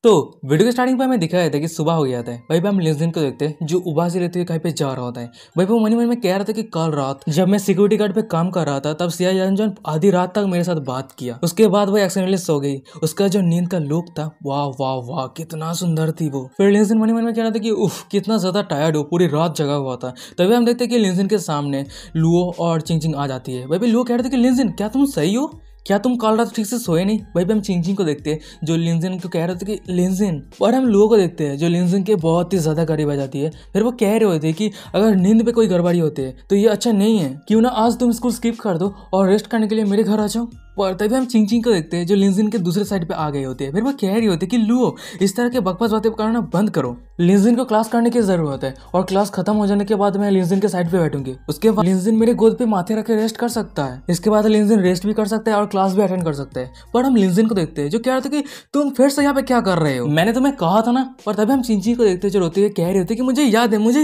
तो वीडियो के स्टार्टिंग पे हमें दिखाया था कि सुबह हो गया था। वहीं पे हम लिंजिन को देखते हैं जो उबासी रहते हुए कहीं पे जा रहा होता है। वहीं पे वो मन में कह रहा था कि कल रात जब मैं सिक्योरिटी गार्ड पे काम कर रहा था तब सिया यानजन आधी रात तक मेरे साथ बात किया। उसके बाद वो एक्सीडेंटली सो गई। उसका जो नींद का लुक था, वाह वाह वाह कितना सुंदर थी वो। फिर लिंजिन मन में कह रहा था कि उफ कितना ज्यादा टायर्ड हो, पूरी रात जगा हुआ था। तभी हम देखते हैं कि लिंजिन के सामने लुओ और चिंचिंग आ जाती है। वहीं पे लुओ कह रहे थे कि लिंजिन क्या तुम सही हो, क्या तुम कल रात ठीक से सोए नहीं। वहीं पे हम चिंचिंग को देखते हैं जो लिंजिन को कह रहे थे कि लिंजिन, और हम लुओ को देखते हैं जो लिंजिन के बहुत ही ज्यादा करीब आ जाती है। फिर वो कह रहे होते हैं कि अगर नींद पे कोई गड़बड़ी होती है तो ये अच्छा नहीं है, क्यों ना आज तुम स्कूल स्किप कर दो और रेस्ट करने के लिए मेरे घर आ जाओ। पर तभी हम चिंचिंग को देखते हैं जो लिंजिन के दूसरे साइड पे आ गए होते हैं। फिर वो कह रही होती है कि लुओ इस तरह के बकवास बातें करना बंद करो, लिंजिन को क्लास करने की जरूरत है और क्लास खत्म हो जाने के बाद मैं लिंजिन के साइड पे बैठूंगी। उसके बाद लिंजिन मेरे गोद पे माथे रखे रेस्ट कर सकता है। इसके बाद लिंजिन रेस्ट भी कर सकता है और क्लास भी अटेंड कर सकता है। पर हम लिंजिन को देखते हैं जो कह रहे थे कि तुम फिर से यहाँ पे क्या कर रहे हो, मैंने तुम्हें कहा था ना। पर तभी हम चिंचिंग को देखते जो रोते हुए कह रहे होते कि मुझे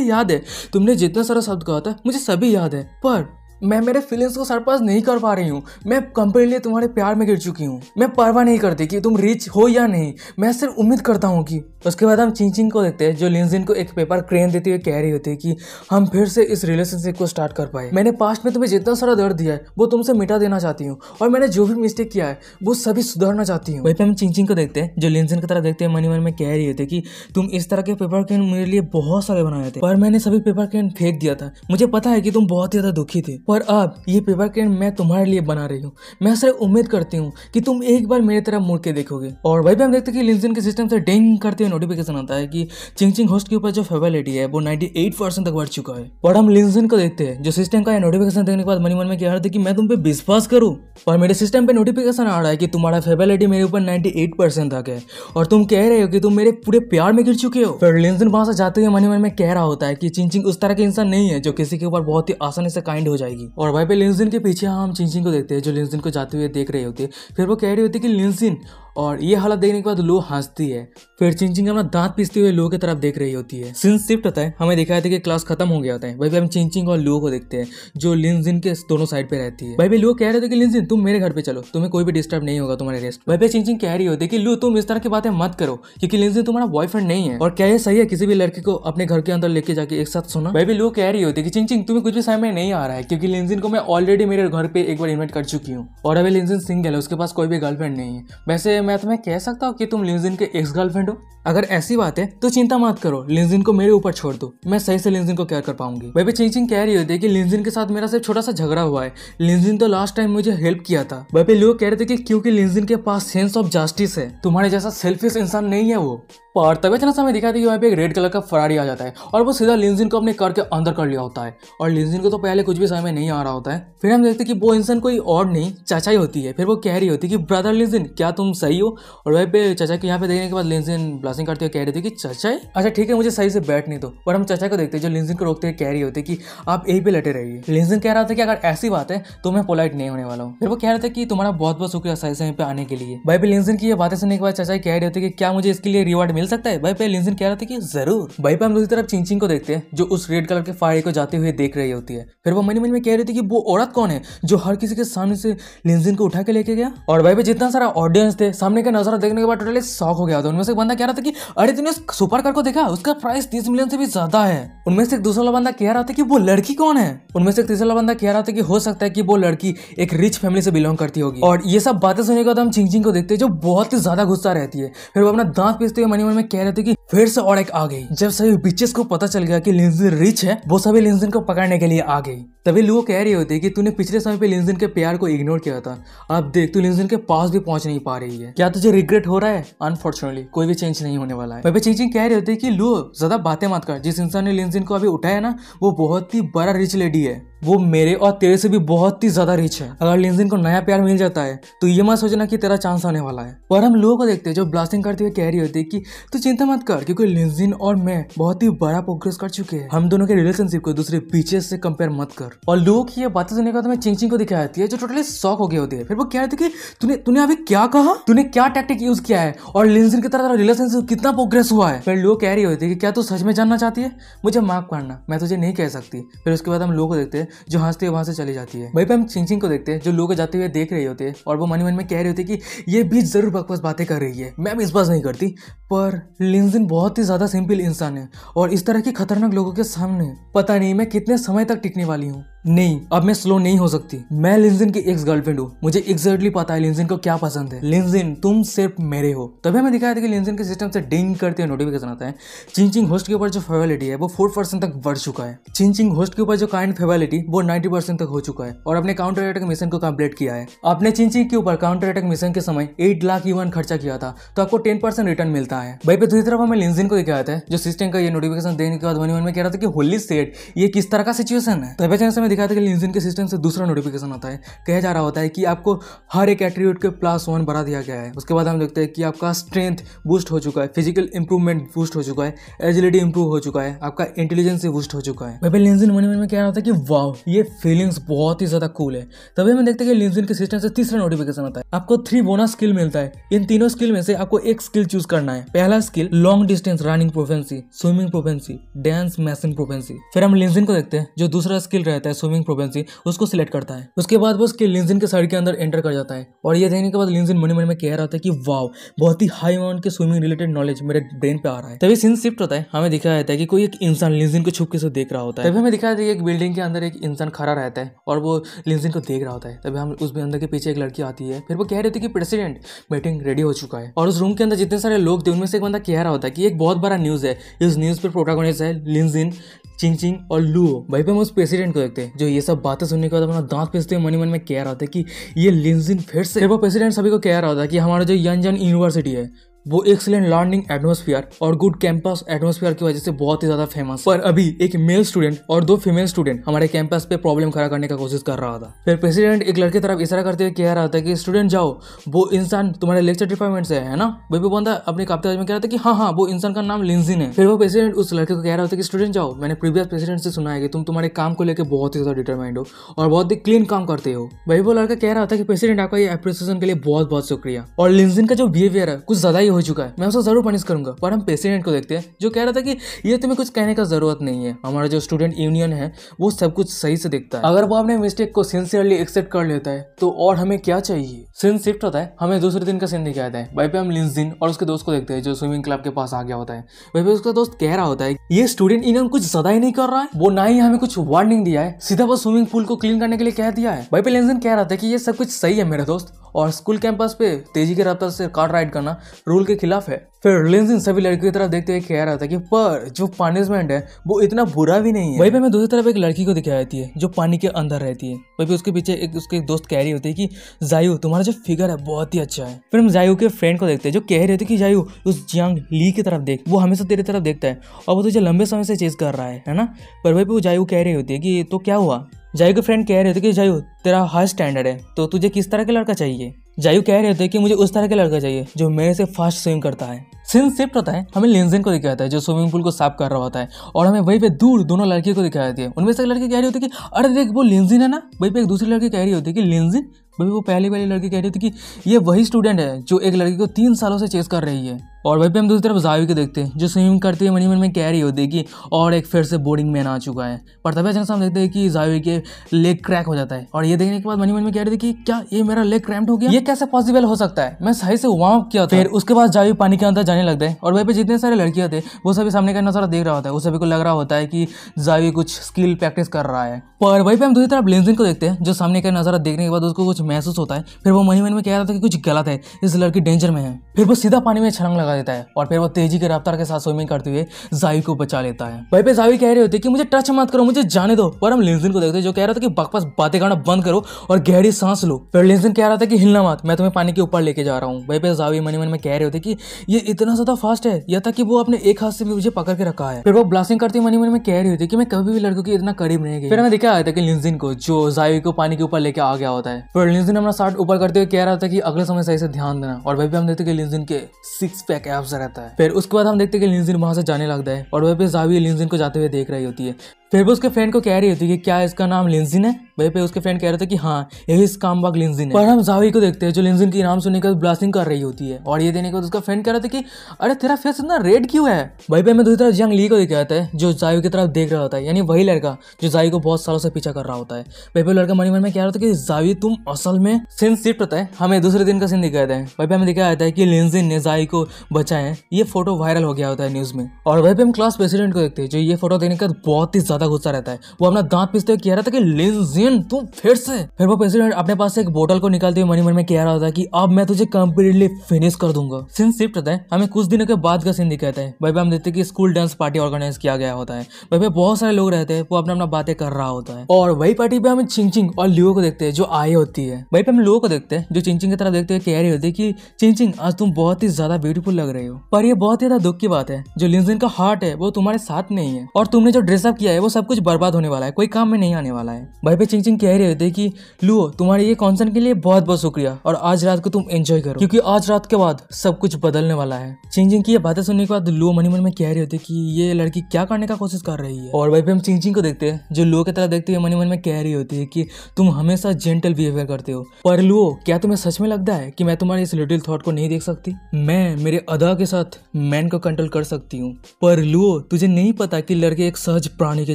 याद है तुमने जितना सारा शब्द कहा था मुझे सभी याद है, पर मैं मेरे फीलिंग्स को सरपास नहीं कर पा रही हूँ। मैं कंप्लीटली तुम्हारे प्यार में गिर चुकी हूँ। मैं परवाह नहीं करती कि तुम रिच हो या नहीं, मैं सिर्फ उम्मीद करता हूँ कि। उसके बाद हम चिंचिंग को देखते हैं जो लिंजिन को एक पेपर क्रेन देते हुए कह रही होती है कि हम फिर से इस रिलेशनशिप को स्टार्ट कर पाए। मैंने पास्ट में तुम्हें जितना सारा दर्द दिया है वो तुमसे मिटा देना चाहती हूँ और मैंने जो भी मिस्टेक किया है वो सभी सुधारना चाहती हूँ। वहीं पे हम चिंचिंग को देखते हैं जो लिंजिन की तरह देखते हैं मन में कह रही होती है कि तुम इस तरह के पेपर क्रेन मेरे लिए बहुत सारे बनाए थे पर मैंने सभी पेपर क्रेन फेंक दिया था। मुझे पता है कि तुम बहुत ज्यादा दुखी थे, पर अब ये पेपर क्रेन मैं तुम्हारे लिए बना रही हूँ। मैं सिर्फ उम्मीद करती हूँ कि तुम एक बार मेरी तरफ मुड़ के देखोगे। और वहीं पे हम देखते हैं कि लिंजिन के सिस्टम से डिंग करते हुए नोटिफिकेशन आता है कि चिंचिंग होस्ट के ऊपर जो फेवरेबिलिटी है वो 98% तक बढ़ चुका है। और हम लिंजिन को देखते हैं जो सिस्टम का नोटिफिकेशन देखने के बाद मन में कह रहा था कि मैं तुम पे विश्वास करूँ, पर मेरे सिस्टम पे नोटिफिकेशन आ रहा है कि तुम्हारा फेवरेबिलिटी मेरे ऊपर 98% तक है और तुम कह रहे हो कि तुम मेरे पूरे प्यार में गिर चुके हो। फिर लिंजिन वहां से जाते हुए मन में कह रहा होता है कि चिंचिंग उस तरह के इंसान नहीं है जो किसी के ऊपर बहुत ही आसानी से काइंड हो जाएगी। और वहीं पे लिंजिन के पीछे हम चिंचिंग को देखते हैं जो लिंजिन को जाते हुए देख रहे होते हैं। फिर वो कह रही होती है कि लिंजिन, और ये हालत देखने के बाद लो हंसती है। फिर चिंचिंग अपना दांत पीसते हुए लो की तरफ देख रही होती है। सीन शिफ्ट होता है, हमें दिखाया था कि क्लास खत्म हो गया होता है। वहीं पे हम चिंचिंग और लो को देखते हैं जो लिंजिन के दोनों साइड पे रहती है। वहीं पे लो कह रहे थे कि लिंजिन तुम मेरे घर पे चलो, तुम्हें कोई भी डिस्टर्ब नहीं होगा तुम्हारे रेस्ट। वहीं पे चिंचिंग कह रही होती है कि लो तुम इस तरह की बातें मत करो क्योंकि लिंजिन तुम्हारा बॉयफ्रेंड नहीं है और क्या ये सही है किसी भी लड़के को अपने घर के अंदर लेके जाके एक साथ सोना। वहीं पे लो कह रही होती है कि चिंचिंग तुम्हें कुछ भी समझ में नहीं आ रहा है क्योंकि लिंजिन को मैं ऑलरेडी मेरे घर पे एक बार इन्वाइट कर चुकी हूँ और अभी लिंजिन सिंगल है, उसके पास कोई भी गर्लफ्रेंड नहीं है। वैसे मैं तुम्हें कह सकता कि तुम लिंजिन के एक्स गर्लफ्रेंड हो। अगर ऐसी बात है तो चिंता मत करो, लिंजिन को मेरे ऊपर छोड़ दो, मैं सही से लिंजिन को केयर कर पाऊंगी। वहीं पे चिंचिंग कह रही होती है कि लिंजिन के साथ मेरा सिर्फ छोटा सा झगड़ा हुआ है, लिंजिन तो लास्ट टाइम मुझे हेल्प किया था। वहीं पे लोग कह रहे थे कि क्योंकि लिंजिन के पास सेंस ऑफ जस्टिस है, तुम्हारे जैसा सेल्फिश इंसान नहीं है वो। पर तभी अचानक हमें दिखाई कि वहाँ पे एक रेड कलर का फरारी आ जाता है और वो सीधा लिंजिन को अपने कार के अंदर कर लिया होता है और लिंजिन को तो पहले कुछ भी समझ में नहीं आ रहा होता है। फिर हम देखते हैं कि वो इंसान कोई और नहीं चाचा ही होती है। फिर वो कह रही होती है कि ब्रदर लिंजिन क्या तुम सही हो। और वहीं पे चाचा को यहाँ पे देखने के बाद लिंजिन ब्लशिंग करते हुए कह रही थी कि चाचा है, अच्छा ठीक है मुझे सही से बैठ नहीं दो। पर हम चाचा को देखते हैं जो लिंजिन को रोकते हुए कह रही होती कि आप यहीं पे लेटे रहिए। लिंजिन कह रहा था कि अगर ऐसी बात है तो मैं पोलाइट नहीं होने वाला हूँ। फिर वो कह रहे थे कि तुम्हारा बहुत बहुत शुक्रिया सही समय पे आने के लिए। वहीं पे लिंजिन की ये बातें सुनने के बाद चाचा कह रहे होते कि क्या मुझे इसके लिए रिवॉर्ड मिल सकता है। वहीं पे लिंजिन कह रहा था कि जरूर। वहीं पे हम दूसरी तरफ चिंचिंग को देखते हैं जो उस रेड कलर के फायर को जाते हुए देख रही होती है। फिर वो मन में कह रही थी कि वो औरत कौन है जो हर किसी के सामने से लिंजिन को उठा के लेके गया। और वहीं पे जितना सारा ऑडियंस थे सामने का नजारा देखने के बाद टोटली शॉक हो गया था। उनमें से एक बंदा कह रहा था कि अरे तूने सुपर कार को देखा, उसका प्राइस 30 मिलियन से भी ज्यादा है। उनमें से एक दूसरा बंदा कह रहा था कि वो लड़की कौन है। उनमें से एक तीसरा बंदा कह रहा था कि हो सकता है कि वो लड़की एक रिच फैमिली से बिलोंग करती होगी। और ये सब बातें सुनने के बाद हम चिंचिंग को देखते हैं जो बहुत ही ज्यादा गुस्सा रहती है। फिर वो अपना दांत पीसते हुए मन में कह रहे थे कि फिर से और एक आ गई। जब सभी बिचेस को पता चल गया कि लिंजिन रिच है वो सभी लिंजिन को पकड़ने के लिए आ गई। तभी लोग कह रही होती है कि तूने पिछले समय पे लिंजिन के प्यार को इग्नोर किया था, अब देख तू लिंजिन के पास भी पहुंच नहीं पा रही है, क्या तुझे रिग्रेट हो रहा है। अनफॉर्चुनेटली कोई भी चेंज नहीं होने वाला है। वहीं पे चिंचिंग कह रही होती है कि लो ज्यादा बातें मत कर, जिस इंसान ने लिंजिन को अभी उठाया ना वो बहुत ही बड़ा रिच लेडी है, वो मेरे और तेरे से भी बहुत ही ज्यादा रिच है। अगर लिंजिन को नया प्यार मिल जाता है तो ये मत सोचना कि तेरा चांस आने वाला है। और हम लोगों को देखते हैं जो ब्लास्टिंग करते हुए कह रही होती है कि तू चिंता मत कर क्योंकि लिंजिन और मैं बहुत ही बड़ा प्रोग्रेस कर चुके हैं, हम दोनों के रिलेशनशिप को दूसरे बीचेस से कंपेयर मत कर। और लोगों की ये बातें सुनने के बाद हमें चिंचिंग को दिखाई जाती है जो टोटली शॉक हो गई होती है। फिर वो कह रहे थे कि तूने अभी क्या कहा, तूने क्या टैक्टिक यूज किया है और लिंजिन की तरह रिलेशनशिप कितना प्रोग्रेस हुआ है। फिर लोग कह रही होती है कि क्या तू सच में जानना चाहती है, मुझे माफ करना मैं तुझे नहीं कह सकती। फिर उसके बाद हम लोगों को देखते हैं जो हंसते हुए वहां से चली जाती है। वहीं पे हम चिंचिंग को देखते हैं जो लोग जाते हुए देख रहे होते हैं और वो मन में कह रहे होते कि ये बीच जरूर बकवास बातें कर रही है, मैं भी इस बात नहीं करती। पर लिंजिन बहुत ही ज्यादा सिंपल इंसान है और इस तरह के खतरनाक लोगों के सामने पता नहीं मैं कितने समय तक टिकने वाली हूँ। नहीं, अब मैं स्लो नहीं हो सकती। मैं लिंजिन की एक्स गर्लफ्रेंड हूँ, मुझे एग्जैक्टली पता है लिंजिन को क्या पसंद है। लिंजिन तुम सिर्फ मेरे हो। तभी हमें दिखाया था कि लिंजिन के सिस्टम से डिंग करते हुए नोटिफिकेशन आता है। चिंचिंग होस्ट के ऊपर जो फेवरिटी है वो 4% तक बढ़ चुका है। चिंचिंग होस्ट के ऊपर जो काइंड फेवरिटी वो 90% तक हो चुका है और अपने काउंटर अटैक मिशन को कंप्लीट किया है। आपने चिंचिंग के ऊपर काउंटर अटैक मिशन के समय 8 लाख युआन खर्चा किया था तो आपको 10% रिटर्न मिलता है। वहीं पे दूसरी तरफ हमें लिंजिन को दिखाया था जो सिस्टम का ये नोटिफिकेशन देने के बाद मन में कह रहा था कि होली सेट ये किस तरह का सिचुएशन है। तभी हमें दिखाया था कि लिंजिन के सिस्टम से दूसरा नोटिफिकेशन आता है। कहा जा रहा होता है कि आपको हर एक एट्रीब्यूट के +1 बढ़ा दिया गया है। उसके बाद हम देखते हैं कि आपका स्ट्रेंथ बूस्ट हो चुका है, फिजिकल इंप्रूवमेंट बूस्ट हो चुका है, एजिलिटी इंप्रूव हो चुका है, आपका इंटेलिजेंस बूस्ट हो चुका है। वहीं लिंजिन मन में कह रहा था कि वाओ ये फीलिंग्स बहुत ही ज्यादा कूल है। तभी हम देखते हैं कि लिंजिन के सिस्टम से तीसरा नोटिफिकेशन आता है। आपको 3 बोनस स्किल मिलता है। इन तीनों स्किल में से आपको एक स्किल चूज करना है। पहला skill long distance running proficiency, swimming proficiency, dance मैसिंग proficiency. फिर हम लिंजिन को देखते हैं जो दूसरा स्किल रहता है स्विमिंग प्रोफेंसी, उसको सिलेक्ट करता है। उसके बाद वो स्किल लिंजिन के साइड के अंदर एंटर कर जाता है और ये देखने के बाद लिंजिन मन में कह रहा था कि वाओ बहुत ही हाई अमाउंट के स्विमिंग रिलेटेड नॉलेज मेरे ब्रेन पे आ रहा है। तभी सीन शिफ्ट होता है। हमें दिखाया जाता है कि कोई एक इंसान लिंजिन को छुपके से देख रहा होता है। तभी हमें दिखाया जाता है कि एक बिल्डिंग के अंदर एक इंसान खड़ा रहता है और वो लिंजिन को देख रहा होता है। तभी हम उस अंदर के पीछे एक लड़की आती है। फिर वो कह रही थी कि प्रेसिडेंट मीटिंग रेडी हो चुका है और उस रूम के अंदर जितने सारे लोग थे उनमें से एक बंदा कह रहा होता है कि एक बहुत बड़ा न्यूज है। इस न्यूज पर प्रोटैगनिस्ट है लिंजिन, चिंचिंग और लुओ। वहीं पे हम उस प्रेसिडेंट को देखते हैं जो ये सब बातें सुनने के बाद अपना दांत पीसते हुए मन में कह रहा था कि ये लिंजिन फिर से। वो प्रेसिडेंट सभी को कह रहा था कि हमारा जो यंजन यूनिवर्सिटी है वो एक्सीलेंट लर्निंग एटमॉस्फेयर और गुड कैंपस एटमॉस्फेयर की वजह से बहुत ही ज्यादा फेमस। पर अभी एक मेल स्टूडेंट और 2 फीमेल स्टूडेंट हमारे कैंपस पे प्रॉब्लम खड़ा करने का कोशिश कर रहा था। फिर प्रेसिडेंट एक लड़के तरफ इशारा करते हुए कह रहा था कि स्टूडेंट जाओ, वो इंसान तुम्हारे लेक्चर डिपार्टमेंट से है ना। वही बंदा अपने काप्ताज में कह रहा था कि हाँ वो इंसान का नाम लिंजिन है। फिर वो प्रेसिडेंट उस लड़के को कह रहा था कि स्टूडेंट जाओ, मैंने प्रीवियस प्रेसिडेंट से सुना है कि तुम तुम्हारे काम को लेकर बहुत ही ज्यादा डिटरमाइंड हो और बहुत ही क्लीन काम करते हो। वही वो लड़का कह रहा था कि प्रेसिडेंट आपका ये अप्रिसिएशन के लिए बहुत बहुत शुक्रिया। और लिंजिन का जो बिहेवियर है कुछ ज्यादा ही हो चुका है, मैं उसे जरूर पनिश करूंगा। पर हम प्रेसिडेंट को देखते हैं जो कह रहा था कि ये तुम्हें कुछ कहने का जरूरत नहीं है, हमारा जो स्टूडेंट यूनियन है वो सब कुछ सही से देखता है। अगर वो अपने मिस्टेक को सिंसियरली एक्सेप्ट कर लेता है तो और हमें क्या चाहिए। सीन शिफ्ट होता है। हमें दूसरे दिन का सीन दिखाया जाता है। वहीं पे हम लिंजिन और उसके दोस्त को देखते हैं जो स्विमिंग क्लब के पास आ गया होता है। वहीं पे उसका दोस्त कह रहा होता है ये स्टूडेंट यूनियन कुछ ज्यादा ही नहीं कर रहा है, वो ना ही हमें कुछ वार्निंग दिया है, सीधा वो स्विमिंग पूल को क्लीन करने के लिए कह दिया है। वहीं पे लिंजिन कह रहा था कि ये सब कुछ सही है मेरे दोस्त और स्कूल कैंपस पे तेजी की रफ्तार से कार राइड करना रूल के खिलाफ है। फिर लिंजिन सभी लड़कियों की तरफ देखते हुए कह रहा था कि पर जो पनिशमेंट है वो इतना बुरा भी नहीं है। वहीं पे हमें दूसरी तरफ एक लड़की को दिखाई जाती है जो पानी के अंदर रहती है। वहीं पे उसके पीछे एक उसके दोस्त कह रही होती है कि जायू तुम्हारा जो फिगर है बहुत ही अच्छा है। फिर हम जायू के फ्रेंड को देखते हैं जो कह रहे थे कि जायू उस जियांग ली की तरफ देख, वो हमेशा तेरी तरफ देखता है और वो तुझे लंबे समय से चेज कर रहा है ना। पर वहीं पे वो जायू कह रही होती है कि तो क्या हुआ। जायू के फ्रेंड कह रहे थे कि जायू तेरा हाई स्टैंडर्ड है तो तुझे किस तरह का लड़का चाहिए। जायू कह रहे थे कि मुझे उस तरह का लड़का चाहिए जो मेरे से फास्ट स्विम करता है। सीन शिफ्ट होता है। हमें लिंजिन को दिखाया जाता है जो स्विमिंग पूल को साफ कर रहा होता है और हमें वहीं पे दूर दोनों लड़कियों को दिखाई जाती है। उनमें से एक लड़की कह रही होती है कि अरे देख वो लिंजिन है ना। वहीं पे एक दूसरी लड़की कह रही होती है कि लिंजिन। वही वो पहली वाली लड़की कह रही थी कि ये वही स्टूडेंट है जो एक लड़की को 3 सालों से चेस कर रही है। और वहीं पे हम दूसरी तरफ जायू के देखते हैं जो स्विमिंग करती है मन में कह रही होती है कि और एक फिर से बोर्डिंग मैन आ चुका है। पर तभी अचानक हम देखते हैं कि जायू के लेग क्रैक हो जाता है और ये देखने के बाद मन में कह रही थी कि क्या ये मेरा लेग क्रैम्प्ड हो गया, ये कैसे पॉसिबल हो सकता है, मैं सही से वार्म किया था। फिर उसके बाद जायू पानी के अंदर जाने लगता है और वहीं पे जितने सारे लड़कियां थे वो सभी सामने का नजारा देख रहा होता है। उस सभी को लग रहा होता है कि जायू कुछ स्किल प्रैक्टिस कर रहा है। पर वहीं पे हम दूसरी तरफ लिंजिन को देखते हैं जो सामने का नजारा देखने के बाद उसको कुछ महसूस होता है। फिर वो मन में कह रहा था कि कुछ गलत है, इस लड़की डेंजर में है। फिर वो सीधा पानी में छलांग लगा देता है और फिर वो तेजी के रफ्तार के साथ स्विमिंग करते हुए जायू को बचा लेता है। वहीं पे जायू कह रहे होते कि मुझे टच मत करो, मुझे जाने दो। पर हम लिंजिन को देखते हैं जो कह रहा था कि बकवास बातें करना बंद करो और गहरी सांस लो। फिर लिंजिन कह रहा था कि हिलना मत, मैं तुम्हें पानी के ऊपर लेके जा रहा हूँ। वहीं पे जायू मन में कह रहे होते कि ये इतना ज्यादा फास्ट है, यह था कि वो अपने एक हाथ से भी मुझे पकड़ के रखा है। फिर वो ब्लास्टिंग करते मन में कह रही होती कि मैं कभी भी लड़कों के इतना करीब नहीं गई। फिर हमें दिखा था कि लिंजिन को जो जायू को पानी के ऊपर लेके आ गया होता है। फिर लिंजिन अपना शर्ट ऊपर करते हुए कह रहा था कि अगले समय सही से ध्यान देना। और वहीं पे हम देखते कि लिंजिन के 6 पैक एब्स रहता है। फिर उसके बाद हम देखते कि लिंजिन वहां से जाने लगता है और वहीं पे जायू लिंजिन को जाते हुए देख रही होती है। फिर वो उसके फ्रेंड को कह रही होती है कि क्या इसका नाम लिंजिन है। वहीं पे उसके फ्रेंड कह रहे थे कि हाँ यही स्कैमबग लिंजिन है। पर हम जावी को देखते हैं जो लिंजिन की नाम सुनने के बाद ब्लास्टिंग कर रही होती है और ये देने के बाद उसका फ्रेंड कह रहा था कि अरे तेरा फेस इतना रेड क्यों है। वहीं पे हमें दूसरी तरफ जंग ली को देखा जाता है जो जावी की तरफ देख रहा होता है, यानी वही लड़का जो जावी को बहुत सालों से पीछा कर रहा होता है। वहीं पे लड़का मन में कह रहा था कि जावी तुम असल में सीन शिफ्ट होता है। हमें दूसरे दिन का सीन दिखाया जाता है। वहीं पे हमें दिखाया जाता है कि लिंजिन ने जावी को बचाया है। ये फोटो वायरल हो गया होता है न्यूज में। और वहीं पे हम क्लास प्रेसिडेंट को देखते हैं जो ये फोटो देने के बाद बहुत ही ज्यादा गुस्सा रहता है। वो अपना दांत पीसते हुए कह रहा था कि लिंजिन तुम फिर से। फिर वो प्रेसिडेंट अपने पास से एक बोतल को निकालते हुए मन में कह रहा था कि अब मैं तुझे कंप्लीटली फिनिश कर दूंगा। सीन शिफ्ट होता है। हमें कुछ दिनों के बाद का सीन दिखाता है। वहीं पे हम देखते हैं कि स्कूल डांस पार्टी ऑर्गेनाइज किया गया होता है। वहीं पे बहुत सारे लोग रहते हैं, वो अपना अपना बातें कर रहा होता है। और वही पार्टी पे हम चिंचिंग और लियो को देखते हैं जो आई होती है। वहीं पे हम लियो को देखते हैं जो चिंचिंग की तरफ देखते हुए कह रही होती है कि चिंचिंग आज तुम बहुत ही ज्यादा ब्यूटीफुल लग रही हो। पर ये बहुत ही ज्यादा दुख की बात है, जो लिंजिन का हार्ट है वो तुम्हारे साथ नहीं है और तुमने जो ड्रेसअप किया है वो सब कुछ बर्बाद होने वाला है, कोई काम में नहीं आने वाला है। वहीं पे चिंचिंग कह रही होती है कि लुओ तुम्हारे ये कॉन्सर्न के लिए बहुत बहुत शुक्रिया और आज रात को तुम एंजॉय करो क्योंकि आज रात के बाद सब कुछ बदलने वाला है। चिंचिंग की ये बातें सुनने के बाद लुओ मन में कह रही होती है कि ये लड़की क्या करने का कोशिश कर रही है। और वहीं पे हम चिंचिंग को देखते हैं जो लुओ की तरफ देखते हुए मन में कह रही होती है कि तुम हमेशा जेंटल बिहेवियर करते हो, पर लुओ क्या तुम्हें सच में लगता है कि मैं तुम्हारे इस लिटिल थॉट को नहीं देख सकती? मैं मेरे अदा के साथ मैन को कंट्रोल कर सकती हूँ, पर लुओ तुझे नहीं पता कि लड़के एक सहज प्राणी के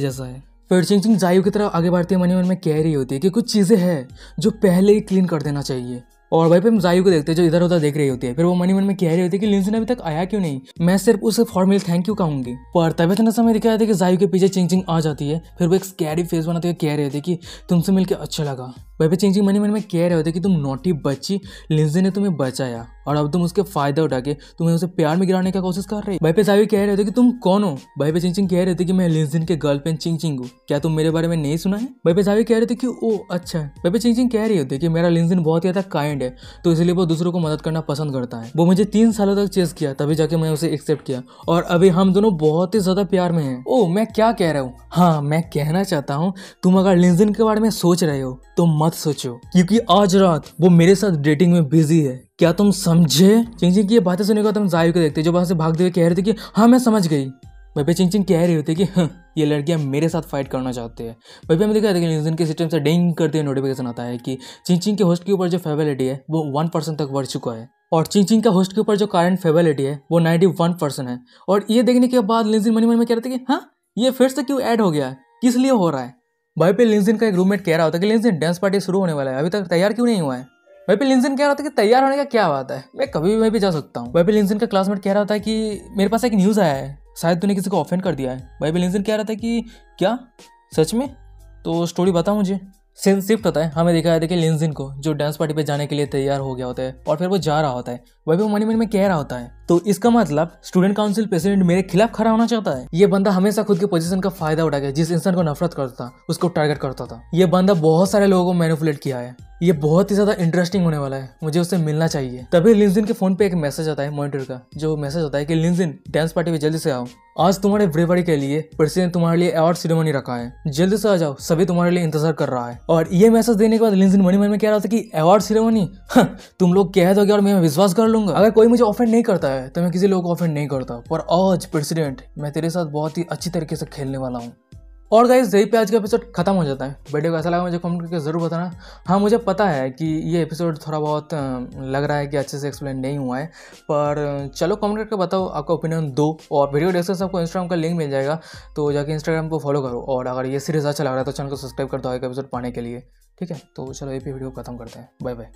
जैसा है। फिर चिंचिंग जायू की तरफ आगे बढ़ते मन में कह रही होती है कि कुछ चीजें हैं जो पहले ही क्लीन कर देना चाहिए। और वहीं पे हम जायू को देखते हैं जो इधर उधर देख रही होती है। फिर वो मन में कह रही होती है कि लिंजिन अभी तक आया क्यों नहीं, मैं सिर्फ उसे फॉर्मल थैंक यू कहूंगी। पर तभी इतना समय दिखाया था कि जायू के पीछे चिंचिंग आ जाती है। फिर वो एक स्कैरी फेस बनाते हुए कह रहे थे कि तुमसे मिलकर अच्छा लगा। वहीं पे चिंचिंग मन में कह रहे होते कि तुम नॉटी बच्ची, लिंजिन ने तुम्हें बचाया और अब तुम उसके फायदा उठा के तुम्हें उसे प्यार में गिराने की कोशिश कर रही। वहीं पे जायू कह रहे होते कि तुम कौन हो। वहीं पे चिंचिंग कह रहे थे कि मैं लिंजिन के गर्लफ्रेंड चिंचिंग हूँ, क्या तुम मेरे बारे में नहीं सुना है। वहीं पे जायू कह रहे थे कि ओ अच्छा। वहीं पे चिंचिंग कह रही होती कि मेरा लिंजिन बहुत ही ज्यादा काइंड है तो इसलिए वो दूसरों को मदद करना पसंद करता है। वो मुझे 3 सालों तक चेस किया तभी जाके मैं उसे एक्सेप्ट किया और अभी हम दोनों बहुत ही ज्यादा प्यार में हैं। ओ मैं क्या कह रहा हूँ, हाँ मैं कहना चाहता हूँ तुम अगर लिंजिन के बारे में सोच रहे हो तो मत सोचो क्योंकि आज रात वो मेरे साथ डेटिंग में बिजी है, क्या तुम समझे। चिंचिंग की ये बातें सुनने के बाद हम जायू को देखते जो वहां से भागते हुए कह रहे थे कि हाँ मैं समझ गई। वहीं पे चिंचिंग कह रही होती है कि हाँ ये लड़कियां मेरे साथ फाइट करना चाहते हैं। वहीं पे हमें दिखा था कि लिंजिन के सिस्टम से डिंग करते हुए नोटिफिकेशन आता है कि चिंचिंग के होस्ट के ऊपर जो फेवलिटी है वो 1% तक बढ़ चुका है और चिंचिंग का होस्ट के ऊपर जो करंट फेवलिटी है वो 91% है। और ये देखने के बाद लिंजिन मन में कह रहे थे कि हाँ ये फिर से क्यों ऐड हो गया है, किस लिए हो रहा है। वहीं पे लिंजिन का एक रूममेट कह रहा होता है कि लिंजिन डांस पार्टी शुरू होने वाला है, अभी तक तैयार क्यों नहीं हुआ है। वहीं पे लिंजिन कह रहा था कि तैयार होने का क्या बात है, मैं कभी भी मैं भी जा सकता हूँ। वहीं पे लिंजिन का क्लासमेट कह रहा था कि मेरे पास एक न्यूज़ आया है, शायद तूने किसी को ऑफेंड कर दिया है। वहीं पे लिंजिन कह रहा था कि क्या सच में, तो स्टोरी बता मुझे। सीन शिफ्ट होता है। हमें दिखाया था कि लिंजिन को जो डांस पार्टी पे जाने के लिए तैयार हो गया होता है और फिर वो जा रहा होता है। वही वो मन में कह रहा होता है तो इसका मतलब स्टूडेंट काउंसिल प्रेसिडेंट मेरे खिलाफ खड़ा होना चाहता है। ये बंदा हमेशा खुद के पोजीशन का फायदा उठा के जिस इंसान को नफरत करता था उसको टारगेट करता था। ये बंदा बहुत सारे लोगों को मैनिपुलेट किया है। ये बहुत ही ज्यादा इंटरेस्टिंग होने वाला है, मुझे उससे मिलना चाहिए। तभी लिंजिन के फोन पे एक मैसेज आता है मॉनिटर का, जो मैसेज आता है कि लिंजिन डांस पार्टी पे जल्दी से आओ, आज तुम्हारे ब्रेवरी के लिए प्रेसिडेंट तुम्हारे लिए अवार्ड सेरेमनी रखा है, जल्दी से आ जाओ, सभी तुम्हारे लिए इंतजार कर रहा है। और ये मैसेज देने के बाद लिंजिन मन में कह रहा था कि अवार्ड सेरेमनी तुम लोग कह दोगे और मैं विश्वास कर लूंगा। अगर कोई मुझे ऑफेंड नहीं करता है तो मैं किसी लोग को ऑफेंड नहीं करता, पर आज प्रेसिडेंट मैं तेरे साथ बहुत ही अच्छी तरीके से खेलने वाला हूँ। और गाइस यही पे आज का एपिसोड खत्म हो जाता है। वीडियो को ऐसा लगा मुझे कमेंट करके जरूर बताना। हाँ मुझे पता है कि ये एपिसोड थोड़ा बहुत लग रहा है कि अच्छे से एक्सप्लेन नहीं हुआ है, पर चलो कमेंट करके बताओ आपका ओपिनियन दो। और वीडियो डिस्क्रिप्शन आपको इंस्टाग्राम का लिंक मिल जाएगा, तो जाके इंस्टाग्राम को फॉलो करो। और अगर ये सीरीज अच्छा लग रहा है तो चैनल को सब्सक्राइब कर दो आगे एपिसोड पाने के लिए। ठीक है, तो चलो ये वीडियो खत्म करते हैं। Bye bye.